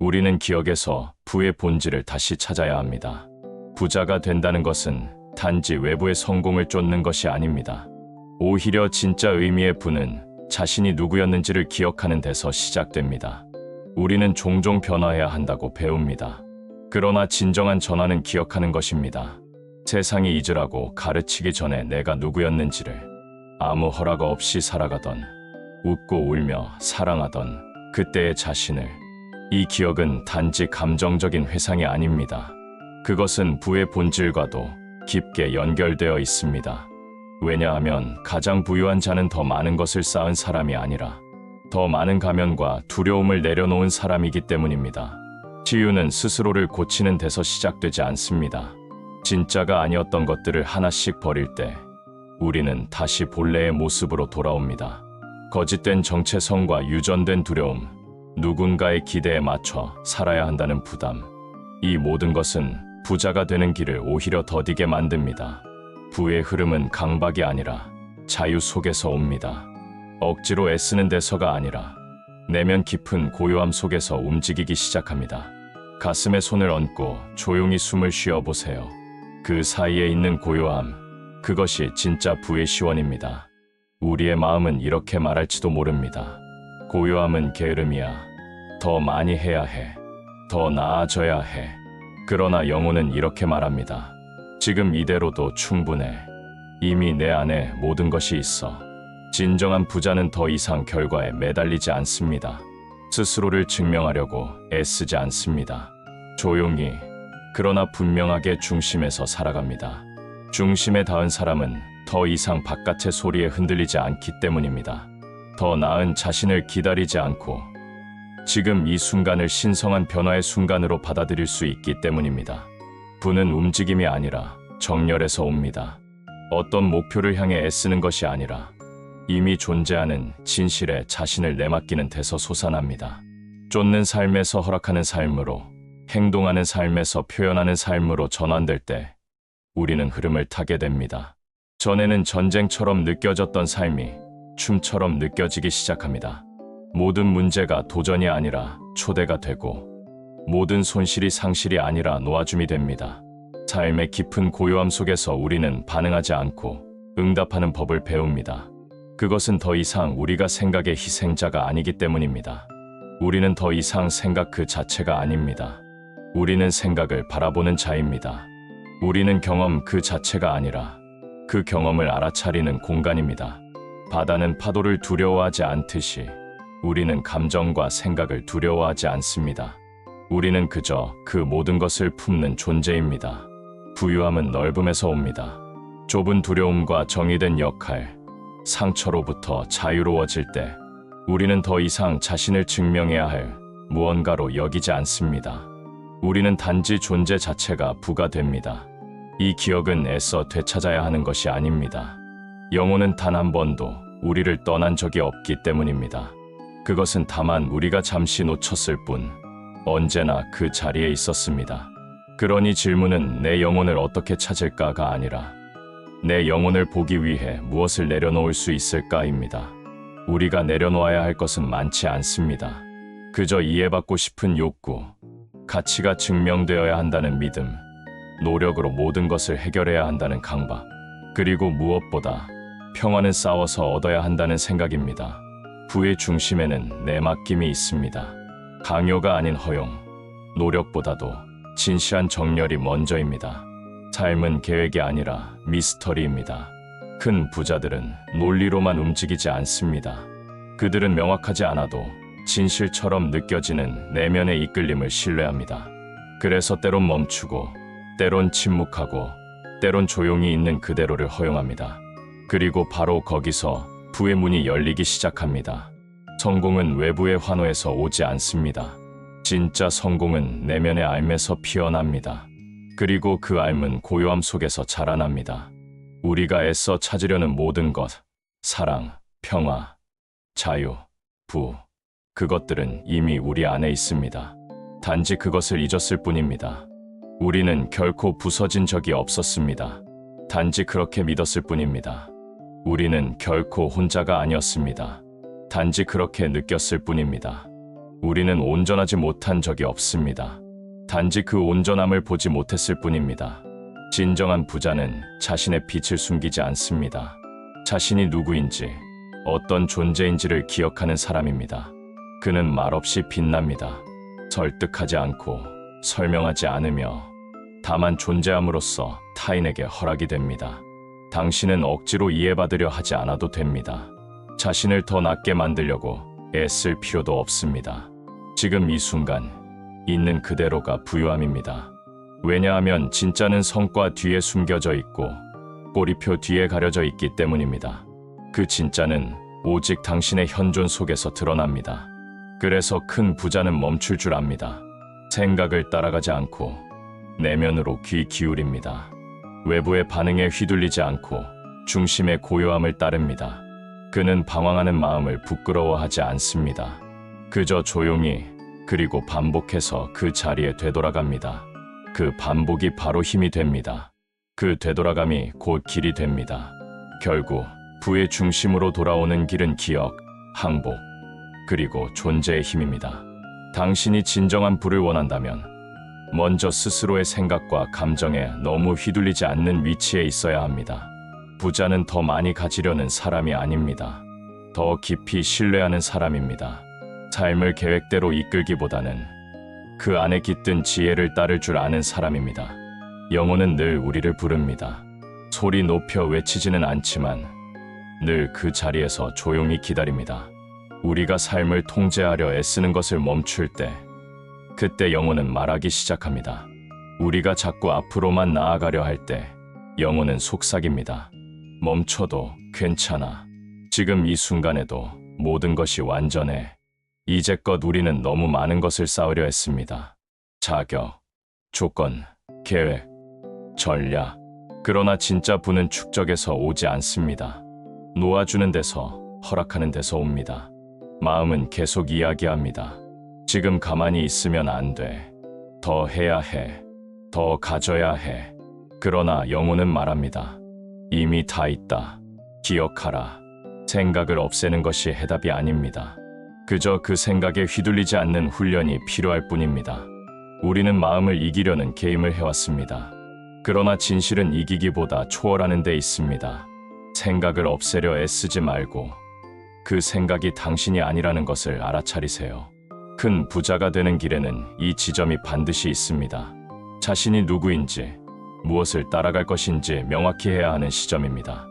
우리는 기억에서 부의 본질을 다시 찾아야 합니다. 부자가 된다는 것은 단지 외부의 성공을 쫓는 것이 아닙니다. 오히려 진짜 의미의 부는 자신이 누구였는지를 기억하는 데서 시작됩니다. 우리는 종종 변화해야 한다고 배웁니다. 그러나 진정한 전화는 기억하는 것입니다. 세상이 잊으라고 가르치기 전에 내가 누구였는지를, 아무 허락 없이 살아가던, 웃고 울며 사랑하던 그때의 자신을. 이 기억은 단지 감정적인 회상이 아닙니다. 그것은 부의 본질과도 깊게 연결되어 있습니다. 왜냐하면 가장 부유한 자는 더 많은 것을 쌓은 사람이 아니라 더 많은 가면과 두려움을 내려놓은 사람이기 때문입니다. 치유는 스스로를 고치는 데서 시작되지 않습니다. 진짜가 아니었던 것들을 하나씩 버릴 때 우리는 다시 본래의 모습으로 돌아옵니다. 거짓된 정체성과 유전된 두려움, 누군가의 기대에 맞춰 살아야 한다는 부담, 이 모든 것은 부자가 되는 길을 오히려 더디게 만듭니다. 부의 흐름은 강박이 아니라 자유 속에서 옵니다. 억지로 애쓰는 데서가 아니라 내면 깊은 고요함 속에서 움직이기 시작합니다. 가슴에 손을 얹고 조용히 숨을 쉬어보세요. 그 사이에 있는 고요함, 그것이 진짜 부의 시원입니다. 우리의 마음은 이렇게 말할지도 모릅니다. 고요함은 게으름이야. 더 많이 해야 해. 더 나아져야 해. 그러나 영혼은 이렇게 말합니다. 지금 이대로도 충분해. 이미 내 안에 모든 것이 있어. 진정한 부자는 더 이상 결과에 매달리지 않습니다. 스스로를 증명하려고 애쓰지 않습니다. 조용히, 그러나 분명하게 중심에서 살아갑니다. 중심에 닿은 사람은 더 이상 바깥의 소리에 흔들리지 않기 때문입니다. 더 나은 자신을 기다리지 않고 지금 이 순간을 신성한 변화의 순간으로 받아들일 수 있기 때문입니다. 부는 움직임이 아니라 정렬에서 옵니다. 어떤 목표를 향해 애쓰는 것이 아니라 이미 존재하는 진실에 자신을 내맡기는 데서 솟아납니다. 쫓는 삶에서 허락하는 삶으로, 행동하는 삶에서 표현하는 삶으로 전환될 때 우리는 흐름을 타게 됩니다. 전에는 전쟁처럼 느껴졌던 삶이 춤처럼 느껴지기 시작합니다. 모든 문제가 도전이 아니라 초대가 되고 모든 손실이 상실이 아니라 놓아줌이 됩니다. 삶의 깊은 고요함 속에서 우리는 반응하지 않고 응답하는 법을 배웁니다. 그것은 더 이상 우리가 생각의 희생자가 아니기 때문입니다. 우리는 더 이상 생각 그 자체가 아닙니다. 우리는 생각을 바라보는 자입니다. 우리는 경험 그 자체가 아니라 그 경험을 알아차리는 공간입니다. 바다는 파도를 두려워하지 않듯이 우리는 감정과 생각을 두려워하지 않습니다. 우리는 그저 그 모든 것을 품는 존재입니다. 부유함은 넓음에서 옵니다. 좁은 두려움과 정의된 역할, 상처로부터 자유로워질 때 우리는 더 이상 자신을 증명해야 할 무언가로 여기지 않습니다. 우리는 단지 존재 자체가 부가 됩니다. 이 기억은 애써 되찾아야 하는 것이 아닙니다. 영혼은 단 한 번도 우리를 떠난 적이 없기 때문입니다. 그것은 다만 우리가 잠시 놓쳤을 뿐 언제나 그 자리에 있었습니다. 그러니 질문은 내 영혼을 어떻게 찾을까가 아니라 내 영혼을 보기 위해 무엇을 내려놓을 수 있을까입니다. 우리가 내려놓아야 할 것은 많지 않습니다. 그저 이해받고 싶은 욕구, 가치가 증명되어야 한다는 믿음, 노력으로 모든 것을 해결해야 한다는 강박, 그리고 무엇보다 평화는 싸워서 얻어야 한다는 생각입니다. 부의 중심에는 내맡김이 있습니다. 강요가 아닌 허용, 노력보다도 진시한 정렬이 먼저입니다. 삶은 계획이 아니라 미스터리입니다. 큰 부자들은 논리로만 움직이지 않습니다. 그들은 명확하지 않아도 진실처럼 느껴지는 내면의 이끌림을 신뢰합니다. 그래서 때론 멈추고, 때론 침묵하고, 때론 조용히 있는 그대로를 허용합니다. 그리고 바로 거기서 부의 문이 열리기 시작합니다. 성공은 외부의 환호에서 오지 않습니다. 진짜 성공은 내면의 알에서 피어납니다. 그리고 그 알은 고요함 속에서 자라납니다. 우리가 애써 찾으려는 모든 것, 사랑, 평화, 자유, 부, 그것들은 이미 우리 안에 있습니다. 단지 그것을 잊었을 뿐입니다. 우리는 결코 부서진 적이 없었습니다. 단지 그렇게 믿었을 뿐입니다. 우리는 결코 혼자가 아니었습니다. 단지 그렇게 느꼈을 뿐입니다. 우리는 온전하지 못한 적이 없습니다. 단지 그 온전함을 보지 못했을 뿐입니다. 진정한 부자는 자신의 빛을 숨기지 않습니다. 자신이 누구인지, 어떤 존재인지를 기억하는 사람입니다. 그는 말없이 빛납니다. 설득하지 않고 설명하지 않으며 다만 존재함으로써 타인에게 허락이 됩니다. 당신은 억지로 이해받으려 하지 않아도 됩니다. 자신을 더 낫게 만들려고 애쓸 필요도 없습니다. 지금 이 순간 있는 그대로가 부유함입니다. 왜냐하면 진짜는 성과 뒤에 숨겨져 있고 꼬리표 뒤에 가려져 있기 때문입니다. 그 진짜는 오직 당신의 현존 속에서 드러납니다. 그래서 큰 부자는 멈출 줄 압니다. 생각을 따라가지 않고 내면으로 귀 기울입니다. 외부의 반응에 휘둘리지 않고 중심의 고요함을 따릅니다. 그는 방황하는 마음을 부끄러워하지 않습니다. 그저 조용히 그리고 반복해서 그 자리에 되돌아갑니다. 그 반복이 바로 힘이 됩니다. 그 되돌아감이 곧 길이 됩니다. 결국 부의 중심으로 돌아오는 길은 기억, 항복, 그리고 존재의 힘입니다. 당신이 진정한 부를 원한다면 먼저 스스로의 생각과 감정에 너무 휘둘리지 않는 위치에 있어야 합니다. 부자는 더 많이 가지려는 사람이 아닙니다. 더 깊이 신뢰하는 사람입니다. 삶을 계획대로 이끌기보다는 그 안에 깃든 지혜를 따를 줄 아는 사람입니다. 영혼은 늘 우리를 부릅니다. 소리 높여 외치지는 않지만 늘 그 자리에서 조용히 기다립니다. 우리가 삶을 통제하려 애쓰는 것을 멈출 때, 그때 영혼은 말하기 시작합니다. 우리가 자꾸 앞으로만 나아가려 할 때 영혼은 속삭입니다. 멈춰도 괜찮아. 지금 이 순간에도 모든 것이 완전해. 이제껏 우리는 너무 많은 것을 쌓으려 했습니다. 자격, 조건, 계획, 전략. 그러나 진짜 부는 축적에서 오지 않습니다. 놓아주는 데서, 허락하는 데서 옵니다. 마음은 계속 이야기합니다. 지금 가만히 있으면 안 돼. 더 해야 해. 더 가져야 해. 그러나 영혼은 말합니다. 이미 다 있다. 기억하라. 생각을 없애는 것이 해답이 아닙니다. 그저 그 생각에 휘둘리지 않는 훈련이 필요할 뿐입니다. 우리는 마음을 이기려는 게임을 해왔습니다. 그러나 진실은 이기기보다 초월하는 데 있습니다. 생각을 없애려 애쓰지 말고 그 생각이 당신이 아니라는 것을 알아차리세요. 큰 부자가 되는 길에는 이 지점이 반드시 있습니다. 자신이 누구인지, 무엇을 따라갈 것인지 명확히 해야 하는 시점입니다.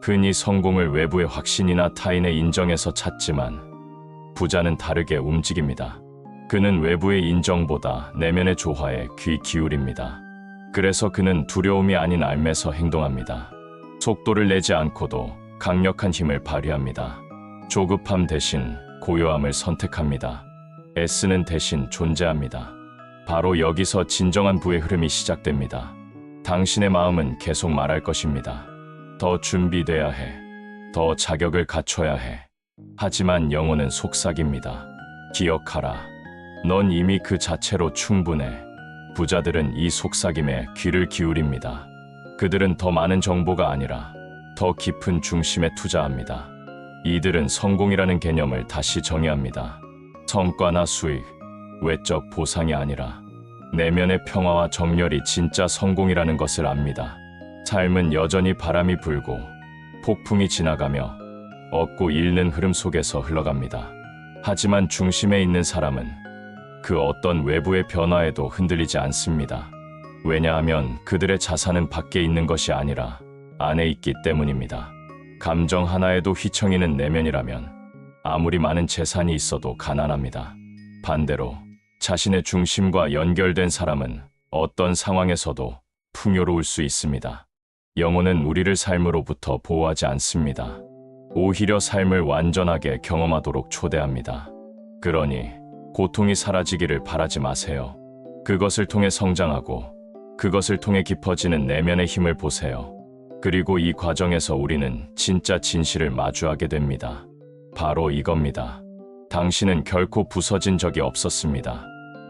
흔히 성공을 외부의 확신이나 타인의 인정에서 찾지만 부자는 다르게 움직입니다. 그는 외부의 인정보다 내면의 조화에 귀 기울입니다. 그래서 그는 두려움이 아닌 알매서 행동합니다. 속도를 내지 않고도 강력한 힘을 발휘합니다. 조급함 대신 고요함을 선택합니다. 애쓰는 대신 존재합니다. 바로 여기서 진정한 부의 흐름이 시작됩니다. 당신의 마음은 계속 말할 것입니다. 더 준비돼야 해. 더 자격을 갖춰야 해. 하지만 영혼은 속삭입니다. 기억하라. 넌 이미 그 자체로 충분해. 부자들은 이 속삭임에 귀를 기울입니다. 그들은 더 많은 정보가 아니라 더 깊은 중심에 투자합니다. 이들은 성공이라는 개념을 다시 정의합니다. 성과나 수익, 외적 보상이 아니라 내면의 평화와 정열이 진짜 성공이라는 것을 압니다. 삶은 여전히 바람이 불고 폭풍이 지나가며 얻고 잃는 흐름 속에서 흘러갑니다. 하지만 중심에 있는 사람은 그 어떤 외부의 변화에도 흔들리지 않습니다. 왜냐하면 그들의 자산은 밖에 있는 것이 아니라 안에 있기 때문입니다. 감정 하나에도 휘청이는 내면이라면 아무리 많은 재산이 있어도 가난합니다. 반대로 자신의 중심과 연결된 사람은 어떤 상황에서도 풍요로울 수 있습니다. 영혼은 우리를 삶으로부터 보호하지 않습니다. 오히려 삶을 완전하게 경험하도록 초대합니다. 그러니 고통이 사라지기를 바라지 마세요. 그것을 통해 성장하고 그것을 통해 깊어지는 내면의 힘을 보세요. 그리고 이 과정에서 우리는 진짜 진실을 마주하게 됩니다. 바로 이겁니다. 당신은 결코 부서진 적이 없었습니다.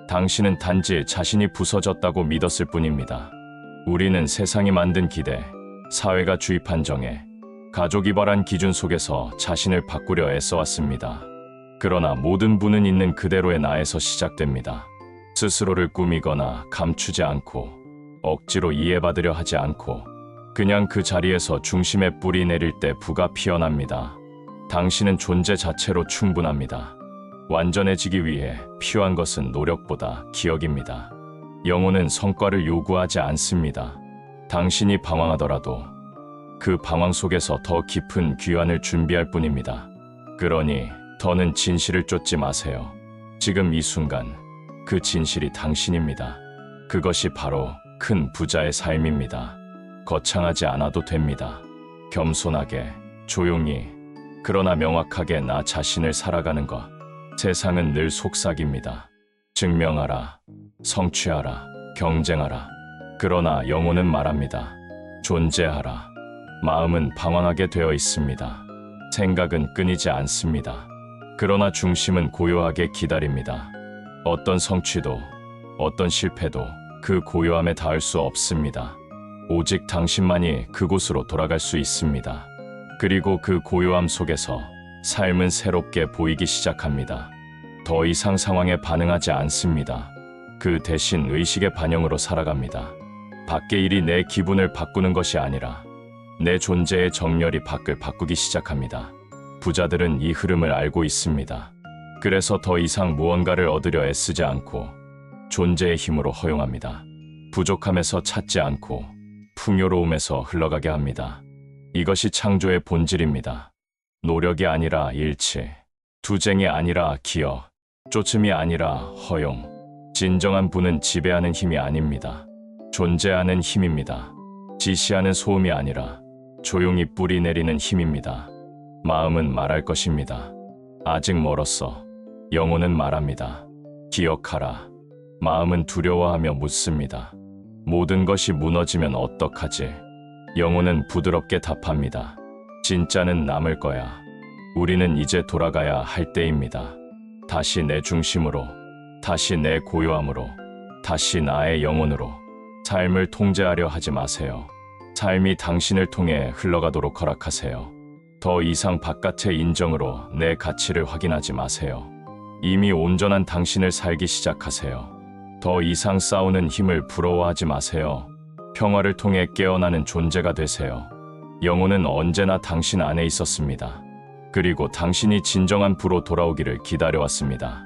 당신은 단지 자신이 부서졌다고 믿었을 뿐입니다. 우리는 세상이 만든 기대, 사회가 주입한 정해, 가족이 발한 기준 속에서 자신을 바꾸려 애써왔습니다. 그러나 모든 부는 있는 그대로의 나에서 시작됩니다. 스스로를 꾸미거나 감추지 않고 억지로 이해받으려 하지 않고 그냥 그 자리에서 중심의 뿌리 내릴 때 부가 피어납니다. 당신은 존재 자체로 충분합니다. 완전해지기 위해 필요한 것은 노력보다 기억입니다. 영혼은 성과를 요구하지 않습니다. 당신이 방황하더라도 그 방황 속에서 더 깊은 귀환을 준비할 뿐입니다. 그러니 더는 진실을 쫓지 마세요. 지금 이 순간 그 진실이 당신입니다. 그것이 바로 큰 부자의 삶입니다. 거창하지 않아도 됩니다. 겸손하게, 조용히, 그러나 명확하게 나 자신을 살아가는 것. 세상은 늘 속삭입니다. 증명하라, 성취하라, 경쟁하라. 그러나 영혼은 말합니다. 존재하라. 마음은 방황하게 되어 있습니다. 생각은 끊이지 않습니다. 그러나 중심은 고요하게 기다립니다. 어떤 성취도, 어떤 실패도 그 고요함에 닿을 수 없습니다. 오직 당신만이 그곳으로 돌아갈 수 있습니다. 그리고 그 고요함 속에서 삶은 새롭게 보이기 시작합니다. 더 이상 상황에 반응하지 않습니다. 그 대신 의식의 반영으로 살아갑니다. 밖의 일이 내 기분을 바꾸는 것이 아니라 내 존재의 정렬이 밖을 바꾸기 시작합니다. 부자들은 이 흐름을 알고 있습니다. 그래서 더 이상 무언가를 얻으려 애쓰지 않고 존재의 힘으로 허용합니다. 부족함에서 찾지 않고 풍요로움에서 흘러가게 합니다. 이것이 창조의 본질입니다. 노력이 아니라 일치, 투쟁이 아니라 기여, 쫓음이 아니라 허용. 진정한 부는 지배하는 힘이 아닙니다. 존재하는 힘입니다. 지시하는 소음이 아니라 조용히 뿌리 내리는 힘입니다. 마음은 말할 것입니다. 아직 멀었어. 영혼은 말합니다. 기억하라. 마음은 두려워하며 묻습니다. 모든 것이 무너지면 어떡하지? 영혼은 부드럽게 답합니다. 진짜는 남을 거야. 우리는 이제 돌아가야 할 때입니다. 다시 내 중심으로, 다시 내 고요함으로, 다시 나의 영혼으로 삶을 통제하려 하지 마세요. 삶이 당신을 통해 흘러가도록 허락하세요. 더 이상 바깥의 인정으로 내 가치를 확인하지 마세요. 이미 온전한 당신을 살기 시작하세요. 더 이상 싸우는 힘을 부러워하지 마세요. 평화를 통해 깨어나는 존재가 되세요. 영혼은 언제나 당신 안에 있었습니다. 그리고 당신이 진정한 부로 돌아오기를 기다려왔습니다.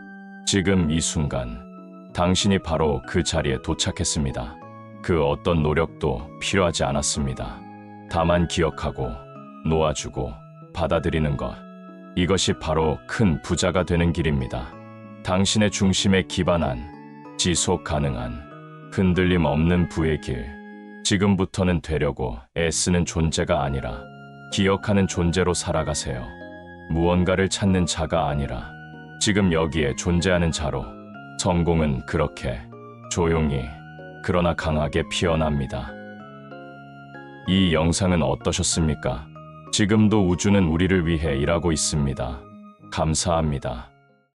지금 이 순간, 당신이 바로 그 자리에 도착했습니다. 그 어떤 노력도 필요하지 않았습니다. 다만 기억하고, 놓아주고, 받아들이는 것. 이것이 바로 큰 부자가 되는 길입니다. 당신의 중심에 기반한, 지속 가능한, 흔들림 없는 부의 길. 지금부터는 되려고 애쓰는 존재가 아니라 기억하는 존재로 살아가세요. 무언가를 찾는 자가 아니라 지금 여기에 존재하는 자로. 성공은 그렇게 조용히 그러나 강하게 피어납니다. 이 영상은 어떠셨습니까? 지금도 우주는 우리를 위해 일하고 있습니다. 감사합니다.